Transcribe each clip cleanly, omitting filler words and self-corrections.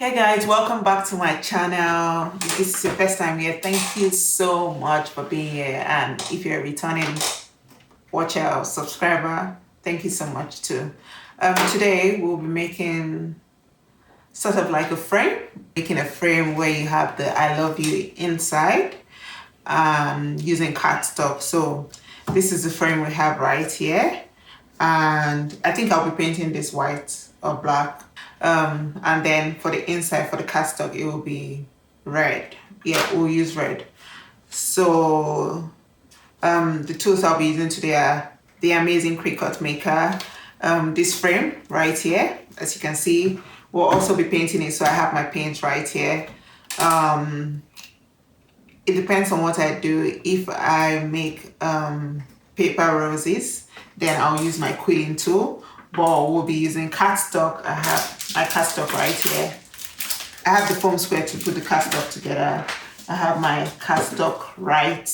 Hey guys, welcome back to my channel. If this is your first time here, thank you so much for being here. And if you're a returning watcher or subscriber, thank you so much too. Today we'll be making sort of like a frame, making a frame where you have the I love you inside, using cardstock. So this is the frame we have right here. And I think I'll be painting this white or black. And then for the inside, for the cardstock, it will be red. Yeah, we'll use red. So the tools I'll be using today are the amazing Cricut Maker. This frame right here, as you can see, we'll also be painting it. So I have my paint right here. It depends on what I do. If I make paper roses, then I'll use my quilling tool. But we'll be using cardstock. I have my cardstock right here. I have the foam square to put the cardstock together. I have my cardstock right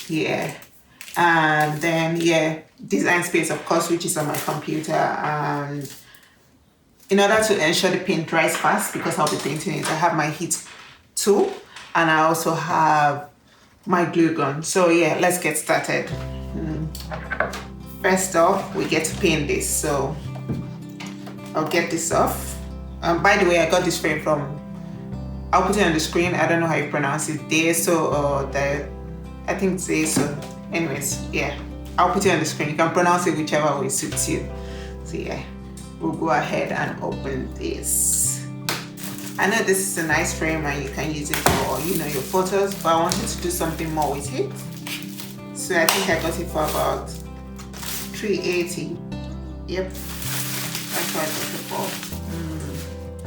here. And then, yeah, Design Space, of course, which is on my computer. And in order to ensure the paint dries fast, because I'll be painting it, I have my heat tool. And I also have my glue gun. So yeah, let's get started. First off, we get to paint this. So I'll get this off. By the way, I got this frame from, I'll put it on the screen. I don't know how you pronounce it, Daiso or I think it's Daiso. Anyways, yeah, I'll put it on the screen. You can pronounce it whichever way suits you. So yeah, we'll go ahead and open this. I know this is a nice frame and you can use it for, your photos, but I wanted to do something more with it. So I think I got it for about $3.80. Yep, that's what I got it for.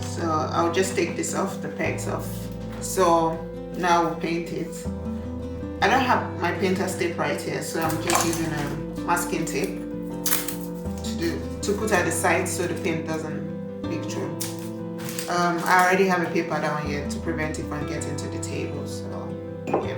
So I'll just take this off, the pegs off. So now we'll paint it. I don't have my painter's tape right here, so I'm just using a masking tape to put at the side so the paint doesn't leak through. I already have a paper down here to prevent it from getting to the table, so yeah.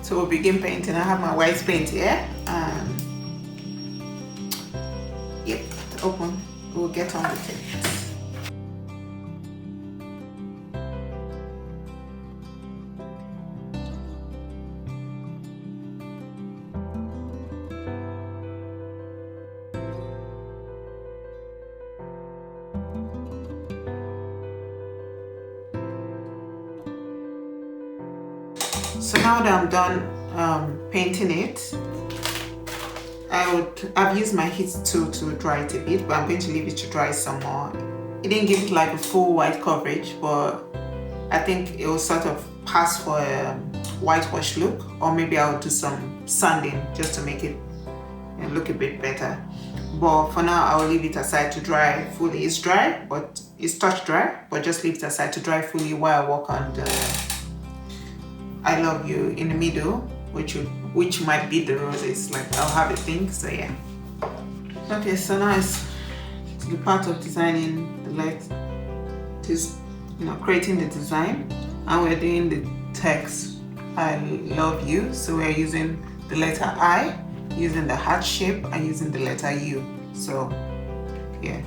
So we'll begin painting. I have my white paint here. Yep, open. We'll get on with it. So now that I'm done painting it, I've used my heat tool to dry it a bit, but I'm going to leave it to dry some more. It didn't give it like a full white coverage, but I think it will sort of pass for a whitewash look, or maybe I'll do some sanding just to make it look a bit better. But for now, I'll leave it aside to dry fully. It's dry, but it's touch dry, but just leave it aside to dry fully while I work on the I love you in the middle, which might be the roses. Like I'll have a thing, so yeah. Okay, so now it's the part of designing the creating the design, and we're doing the text I love you. So we're using the letter I, using the heart shape, and using the letter U. So yeah,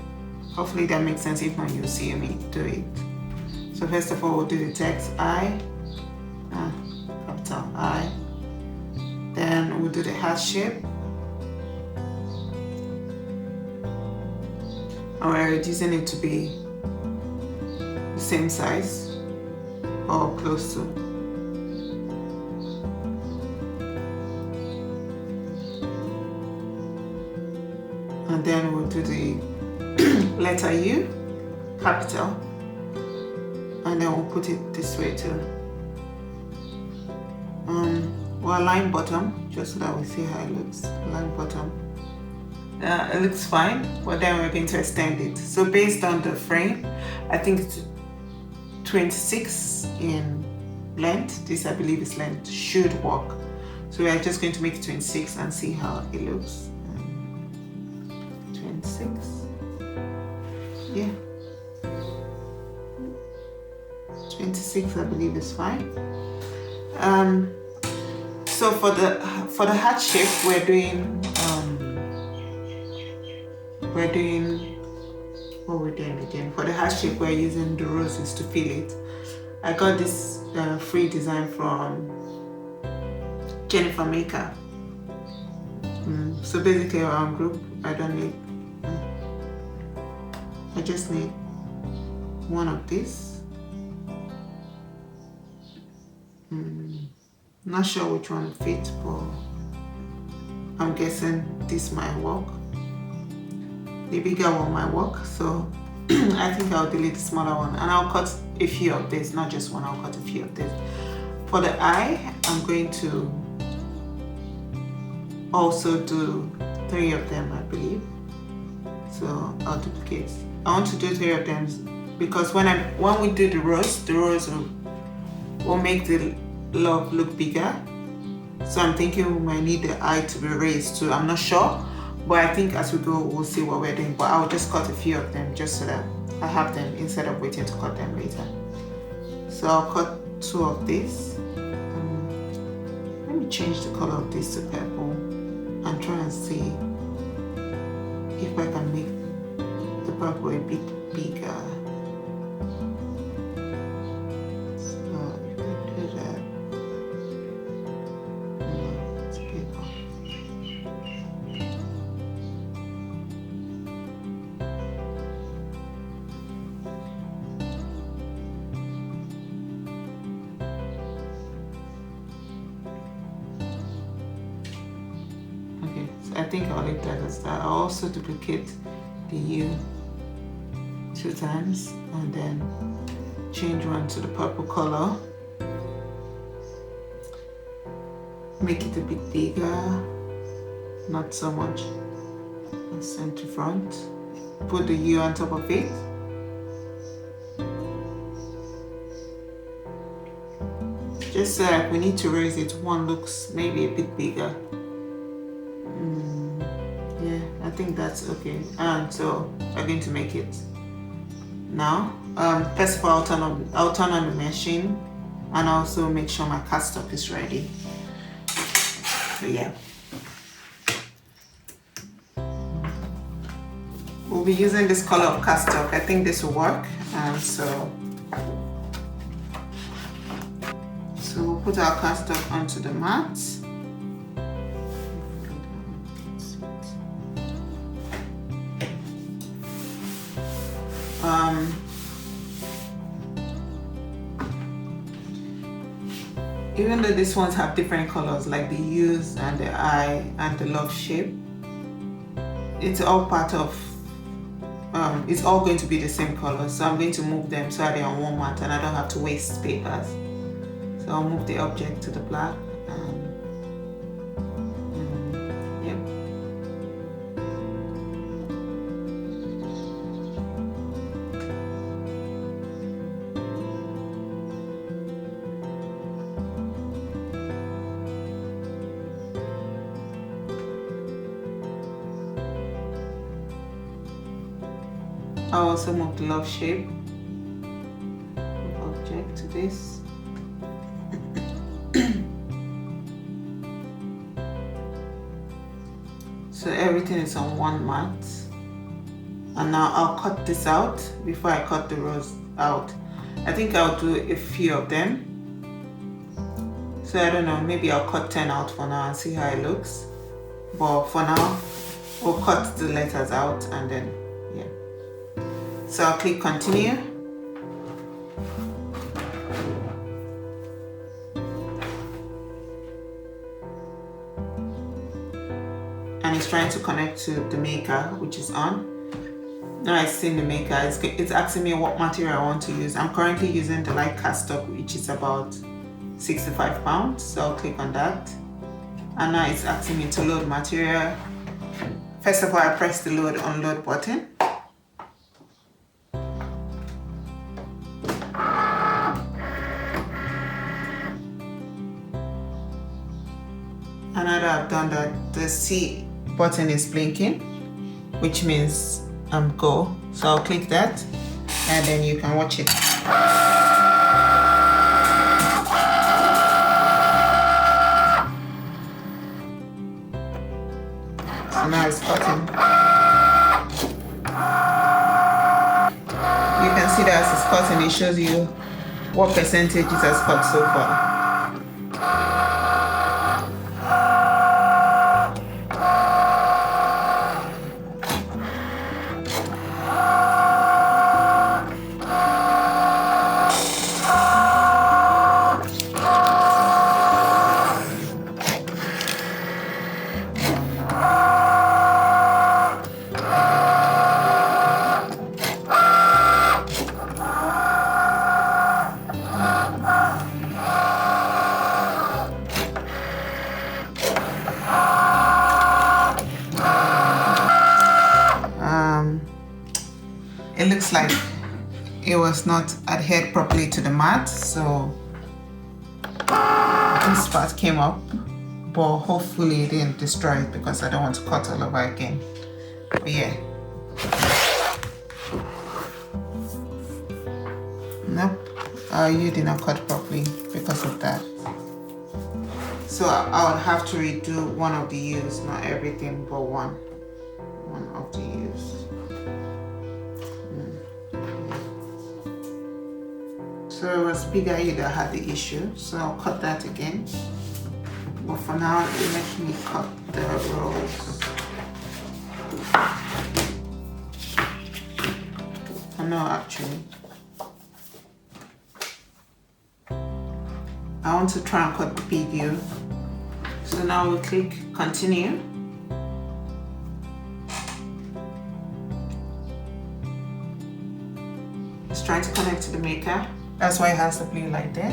hopefully that makes sense. If not, you'll see me do it. So first of all, we'll do the text I. Capital I. Then we'll do the heart shape. And we're reducing it to be the same size or close to. And then we'll do the letter U, capital. And then we'll put it this way too. We'll align bottom just so that we see how it looks. Align bottom. It looks fine, but then we're going to extend it. So based on the frame, I think it's 26 in length. This, I believe, is length, should work. So we're just going to make it 26 and see how it looks. 26. Yeah. 26, I believe, is fine. So for the heart shape, we're doing what we're doing again. For the heart shape, we're using the roses to fill it. I got this free design from Jennifer Maker. So basically around group, I don't need. I just need one of these. Not sure which one fits, but I'm guessing this might work. The bigger one might work, so I think I'll delete the smaller one, and I'll cut a few of this, not just one, I'll cut a few of this. For the eye, I'm going to also do 3 of them, I believe. So I'll duplicate. I want to do 3 of them because when we do the rose will make the love look bigger. So I'm thinking we might need the eye to be raised too. I'm not sure, but I think as we go we'll see what we're doing. But I'll just cut a few of them just so that I have them instead of waiting to cut them later. So I'll cut 2 of these. Let me change the color of this to purple and try and see if I can make the purple a bit bigger. So if I do that, no, it's bigger. Okay, so I think I'll leave that as that. I'll also duplicate the U 2 times and then change one to the purple color. Make it a bit bigger, not so much center front. Put the U on top of it. Just so like we need to raise it, one looks maybe a bit bigger. Yeah, I think that's okay. And so we're going to make it now. First of all, I'll turn on the machine and also make sure my cardstock is ready. So yeah, we'll be using this color of cardstock. I think this will work. So we'll put our cardstock onto the mat. Even though these ones have different colors like the U's and the eye and the love shape, it's all part of, it's all going to be the same color. So I'm going to move them so they're on one mat and I don't have to waste papers. So I'll move the object to the black. Yep. I'll also move the love shape object to this. So everything is on one mat. And now I'll cut this out before I cut the rose out. I think I'll do a few of them. So I don't know, maybe I'll cut 10 out for now and see how it looks. But for now, we'll cut the letters out and then, yeah. So I'll click continue. And it's trying to connect to the maker, which is on. Now I've seen the maker, it's asking me what material I want to use. I'm currently using the light cardstock, which is about 65 pounds. So I'll click on that. And now it's asking me to load material. First of all, I press the load unload button. And now that I've done that, the C button is blinking, which means go. So I'll click that and then you can watch it. So now it's cutting. You can see that as it's cutting, it shows you what percentage it has cut so far. It looks like it was not adhered properly to the mat, so this part came up, but hopefully it didn't destroy it because I don't want to cut all over again. But yeah, nope, you did not cut properly because of that. So I would have to redo one of the U's, not everything, but one of the U's. So it was bigger U that had the issue, so I'll cut that again. But for now, let me cut the rows. Oh, no, actually, I want to try and cut the big U. So now we'll click continue. It's trying to connect to the maker. That's why it has the blue light there.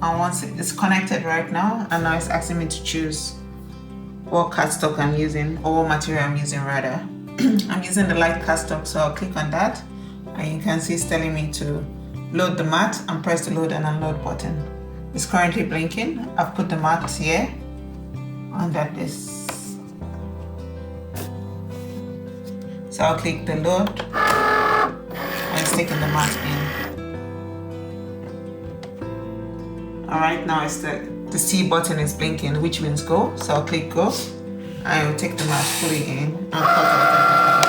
And once it's connected right now, and now it's asking me to choose what cardstock I'm using, or what material I'm using rather. I'm using the light cardstock, so I'll click on that. And you can see it's telling me to load the mat and press the load and unload button. It's currently blinking. I've put the mat here under this. So I'll click the load and it's taking the mat in. Alright, now it's the C button is blinking, which means go. So I'll click go. I will take the mat fully in and cut out everything.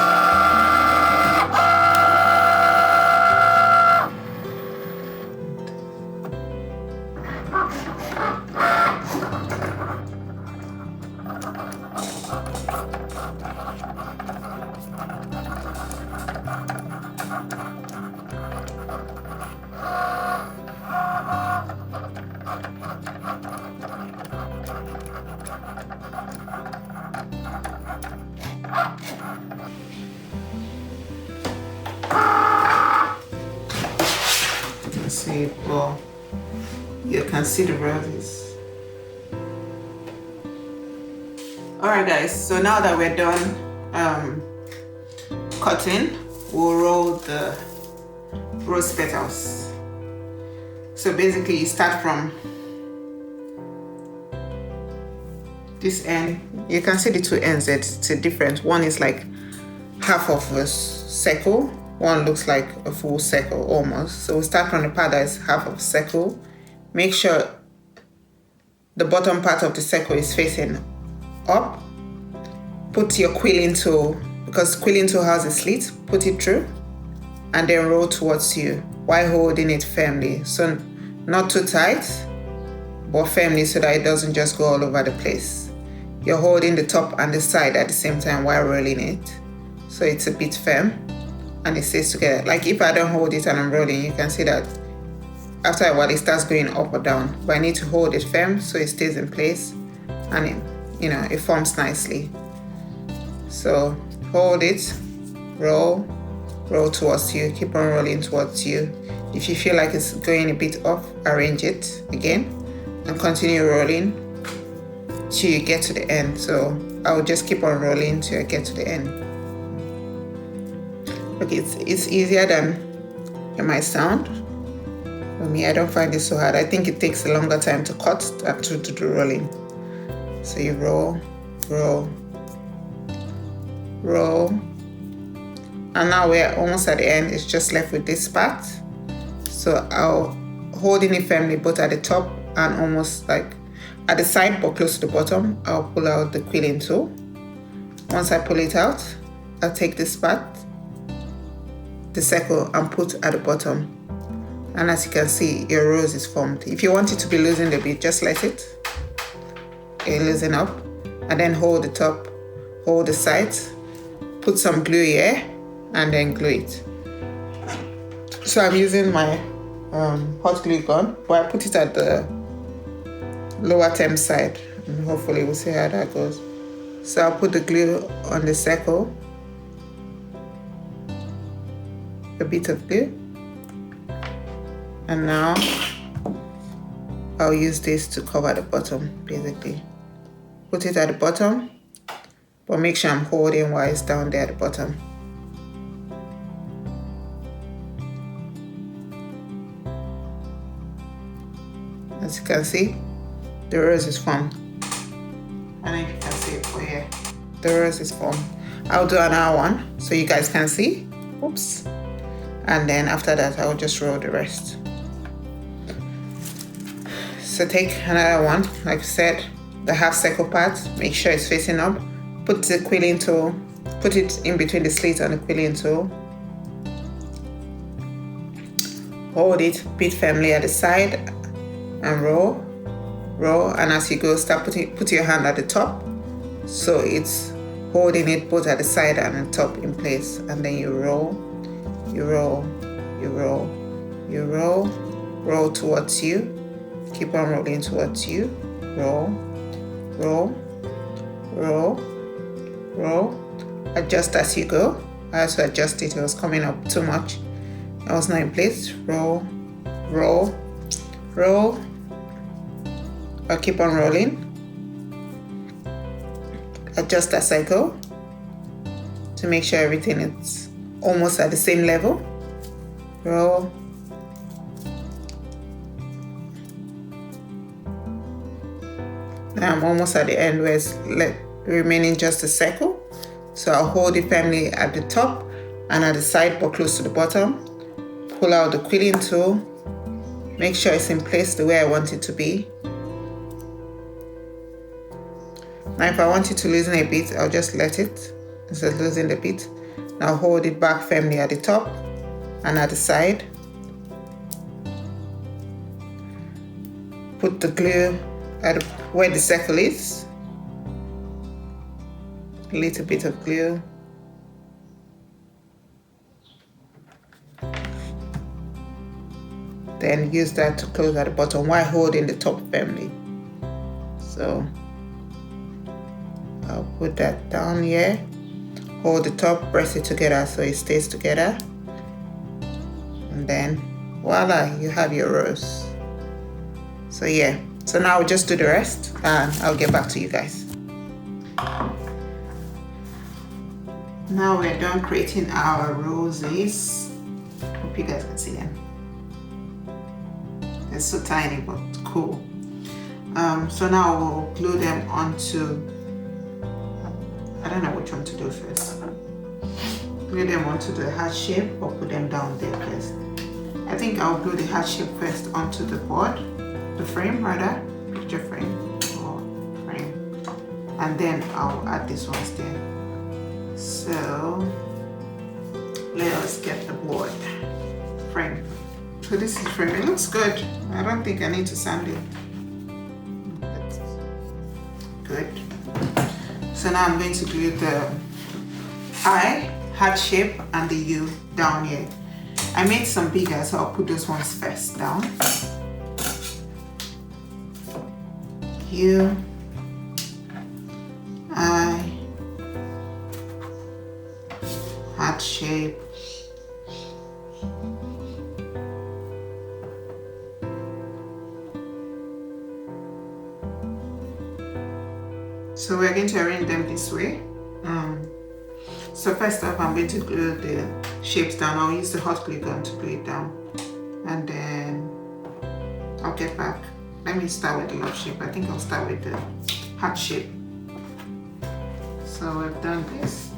See, well, you can see the roses. Alright guys, so now that we're done cutting, we'll roll the rose petals. So basically you start from this end. You can see the two ends, it's different. One is like half of a circle, one looks like a full circle almost. So we start from the part that is half of a circle. Make sure the bottom part of the circle is facing up. Put your quilling tool, because quilling tool has a slit, put it through and then roll towards you while holding it firmly. So not too tight, but firmly so that it doesn't just go all over the place. You're holding the top and the side at the same time while rolling it. So it's a bit firm and it stays together. Like if I don't hold it and I'm rolling, you can see that after a while it starts going up or down. But I need to hold it firm so it stays in place and it forms nicely. So hold it, roll towards you, keep on rolling towards you. If you feel like it's going a bit off, arrange it again and continue rolling till you get to the end. So I will just keep on rolling till I get to the end. Okay, it's easier than it might sound. For me, I don't find it so hard. I think it takes a longer time to cut than to do the rolling. So you roll, and now we're almost at the end. It's just left with this part. So I'll holding it firmly both at the top and almost like at the side but close to the bottom. I'll pull out the quilling tool Once I pull it out, I'll take this part, the circle, and put at the bottom. And as you can see, your rose is formed. If you want it to be loosened a bit, just let it loosen up, and then hold the top, hold the sides, put some glue here, and then glue it. So I'm using my hot glue gun, but I put it at the lower temp side, and hopefully we'll see how that goes. So I'll put the glue on the circle, a bit of glue, and now I'll use this to cover the bottom, basically. Put it at the bottom, but make sure I'm holding while it's down there at the bottom. As you can see, the rose is formed. And if you can see it for here, the rose is formed. I'll do another one so you guys can see. Oops. And then after that, I'll just roll the rest. So take another one, like I said, the half circle part, make sure it's facing up. Put the quilling tool, put it in between the slit and the quilling tool. Hold it, beat firmly at the side and roll, and as you go, put your hand at the top, so it's holding it both at the side and the top in place, and then you roll, roll towards you, keep on rolling towards you, roll, adjust as you go. I also adjusted, it was coming up too much, I was not in place, roll, I'll keep on rolling, adjust as I go to make sure everything is almost at the same level, roll, now I'm almost at the end where it's remaining just a circle, so I'll hold it firmly at the top and at the side but close to the bottom, pull out the quilling tool, make sure it's in place the way I want it to be. Now if I want it to loosen a bit, I'll just let it, instead of loosen a bit. Now hold it back firmly at the top and at the side. Put the glue at where the circle is. A little bit of glue. Then use that to close at the bottom while holding the top firmly. So I'll put that down here, hold the top, press it together so it stays together, and then voila, you have your rose. So yeah, so now I'll just do the rest and I'll get back to you guys. Now we're done creating our roses. Hope you guys can see them. They're so tiny but cool. So now we'll glue them onto, I don't know which one to do first. Glue them onto the heart shape or put them down there first. I think I'll glue the heart shape first onto the board, the frame rather, picture frame or frame, and then I'll add these ones there. So let us get the board frame. So this is frame. It looks good. I don't think I need to sand it. That's good. So now I'm going to glue the eye, heart shape, and the U down here. I made some bigger, so I'll put those ones first down. U, eye, heart shape, so we're going to arrange them this way. So first up, I'm going to glue the shapes down. I'll use the hot glue gun to glue it down, and then I'll get back. Let me start with the love shape. I think I'll start with the heart shape. So I've done this.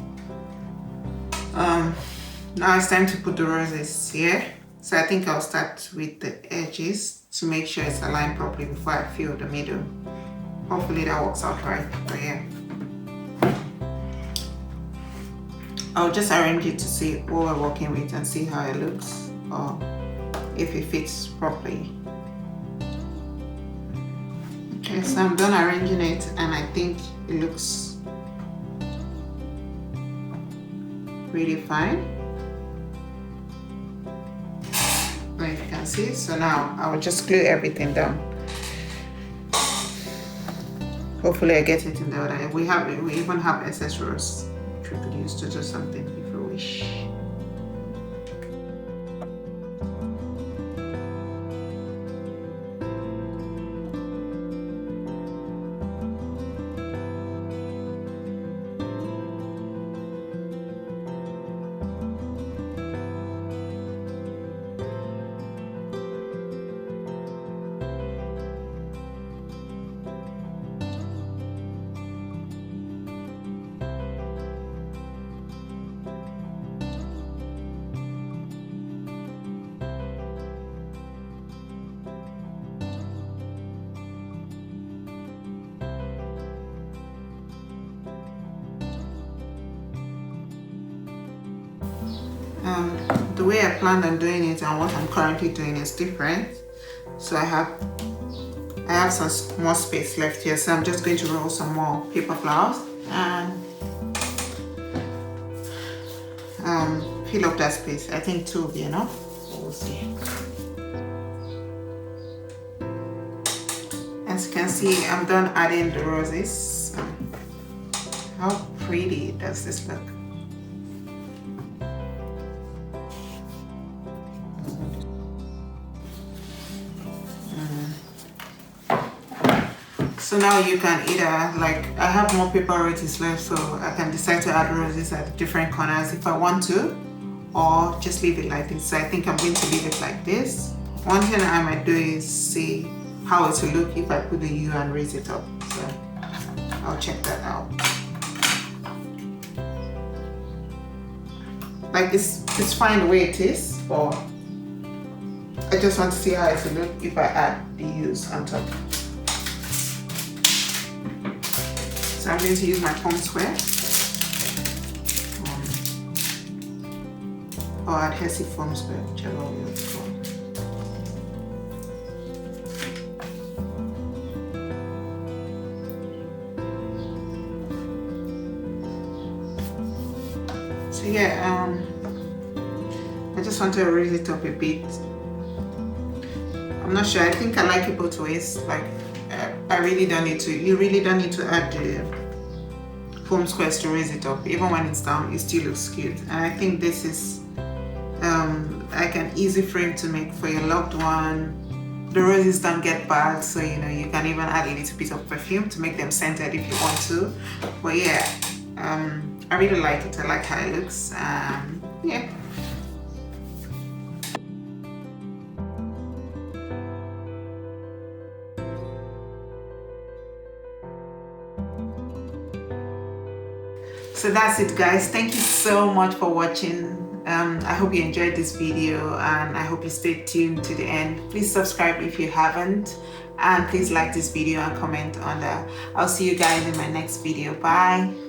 Now it's time to put the roses here. So I think I'll start with the edges to make sure it's aligned properly before I fill the middle. Hopefully that works out right. But yeah. I'll just arrange it to see what we're working with and see how it looks, or if it fits properly. Okay, so I'm done arranging it, and I think it looks really fine, like you can see. So now I will just glue everything down. Hopefully I get it in the other. We even have accessories which we could use to do something if we wish. The way I planned on doing it and what I'm currently doing is different. So I have some more space left here, so I'm just going to roll some more paper flowers and fill up that space. I think 2 will be enough. We'll see. As you can see, I'm done adding the roses. How pretty does this look? So now you can either, like, I have more paper roses left, so I can decide to add roses at different corners if I want to, or just leave it like this. So I think I'm going to leave it like this. One thing I might do is see how it will look if I put the U and raise it up. So I'll check that out. Like it's fine the way it is, but I just want to see how it will look if I add the U's on top. So I'm going to use my foam square or adhesive foam square, whichever way it's called. So yeah, I just want to raise it up a bit. I'm not sure. I think I like it both ways. Like, I really don't need to. You really don't need to add the foam squares to raise it up. Even when it's down, it still looks cute. And I think this is like an easy frame to make for your loved one. The roses don't get bad, so you know you can even add a little bit of perfume to make them scented if you want to. But yeah, I really like it. I like how it looks. Yeah. So that's it, guys. Thank you so much for watching. I hope you enjoyed this video, and I hope you stayed tuned to the end. Please subscribe if you haven't, and please like this video and comment on that. I'll see you guys in my next video. Bye.